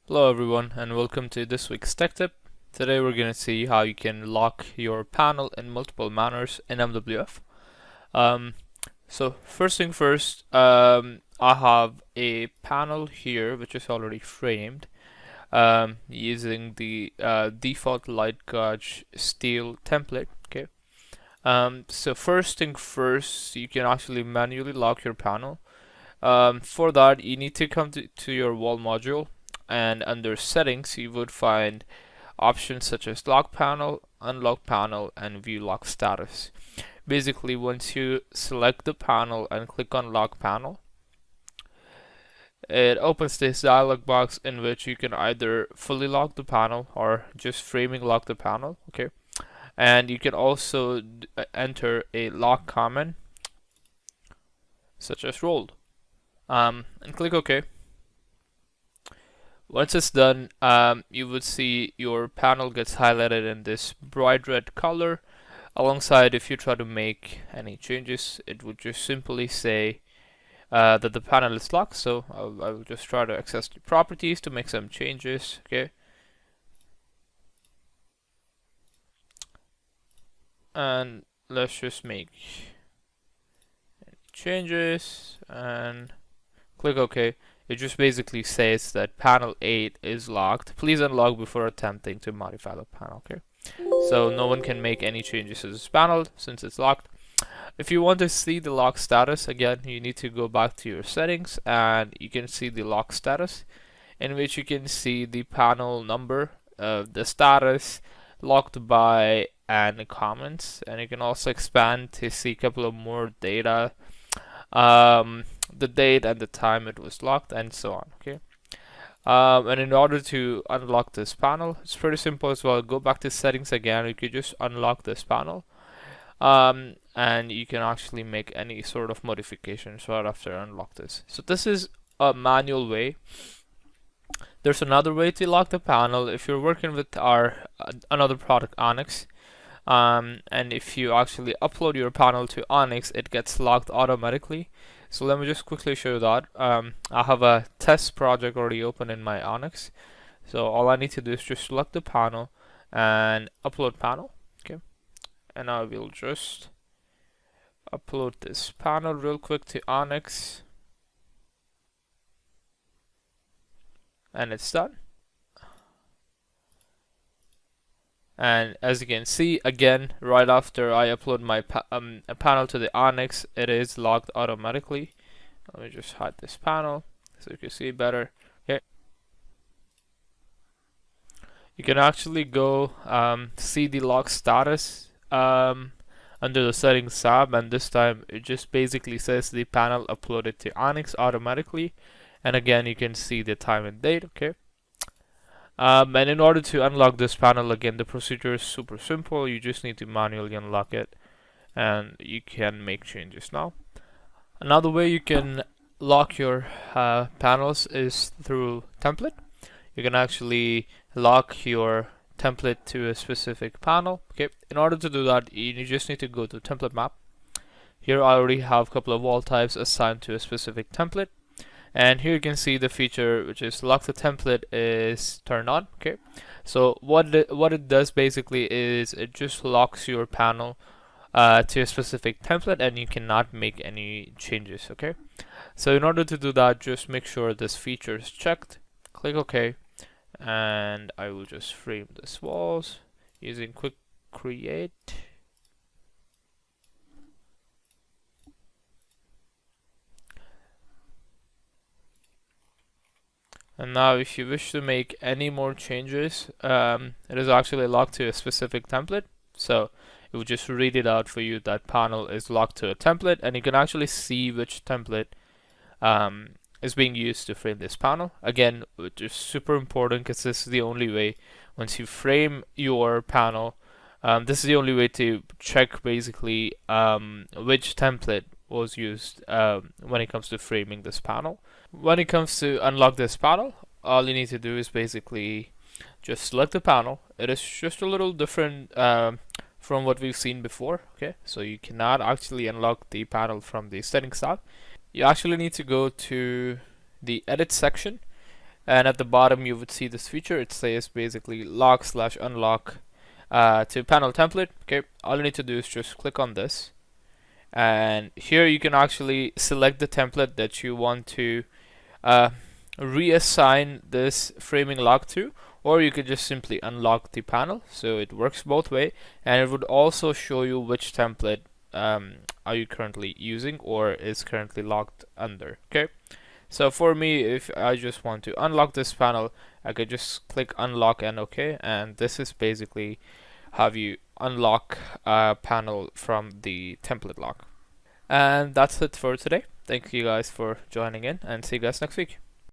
Hello everyone and welcome to this week's tech tip. Today we're going to see how you can lock your panel in multiple manners in MWF. So first thing first, I have a panel here which is already framed using the default light gauge steel template. Okay. So first thing first, you can actually manually lock your panel. For that, you need to come to your wall module, and under settings you would find options such as lock panel, unlock panel, and view lock status. Basically, once you select the panel and click on lock panel, it opens this dialog box in which you can either fully lock the panel or just framing lock the panel. Okay, and you can also enter a lock comment such as rolled, and click OK. Once it's done, you would see your panel gets highlighted in this bright red color. Alongside, if you try to make any changes, it would just simply say that the panel is locked. So I will just try to access the properties to make some changes. Okay, and let's just make changes and click OK. It just basically says that panel 8 is locked. Please unlock before attempting to modify the panel. Okay, so no one can make any changes to this panel since it's locked. If you want to see the lock status, again, you need to go back to your settings and you can see the lock status, in which you can see the panel number, the status, locked by, and the comments. And you can also expand to see a couple of more data, the date and the time it was locked, and so on. Okay. And in order to unlock this panel, it's pretty simple as well. Go back to settings again. You could just unlock this panel, and you can actually make any sort of modifications right after unlock this. So this is a manual way. There's another way to lock the panel if you're working with our another product, Onyx. And if you actually upload your panel to Onyx, it gets locked automatically. So let me just quickly show you that. I have a test project already open in my Onyx. So all I need to do is just select the panel and upload panel. Okay, and I will just upload this panel real quick to Onyx, and it's done. And as you can see, again, right after I upload my a panel to the Onyx, it is locked automatically. Let me just hide this panel so you can see better. Okay, you can actually go see the lock status under the settings tab, and this time it just basically says the panel uploaded to Onyx automatically. And again, you can see the time and date. Okay. And in order to unlock this panel, again, the procedure is super simple. You just need to manually unlock it, and you can make changes now. Another way you can lock your panels is through template. You can actually lock your template to a specific panel. Okay, in order to do that, you just need to go to template map. Here I already have a couple of wall types assigned to a specific template. And here you can see the feature which is lock the template is turned on. Okay, so what it does basically is it just locks your panel to a specific template, and you cannot make any changes. Okay, so in order to do that, just make sure this feature is checked. Click OK, and I will just frame this walls using quick create. And now if you wish to make any more changes, it is actually locked to a specific template. So it will just read it out for you that panel is locked to a template, and you can actually see which template is being used to frame this panel. Again, which is super important because this is the only way, once you frame your panel, this is the only way to check basically which template was used when it comes to framing this panel. When it comes to unlock this panel, all you need to do is basically just select the panel. It is just a little different from what we've seen before. Okay, so you cannot actually unlock the panel from the settings tab. You actually need to go to the edit section and at the bottom you would see this feature. It says basically lock/unlock to panel template. Okay, all you need to do is just click on this, and here you can actually select the template that you want to reassign this framing lock to, or you could just simply unlock the panel. So it works both way, and it would also show you which template are you currently using or is currently locked under. Okay, so for me, if I just want to unlock this panel, I could just click unlock and OK, and this is basically how you unlock a panel from the template lock. And that's it for today. Thank you guys for joining in, and see you guys next week.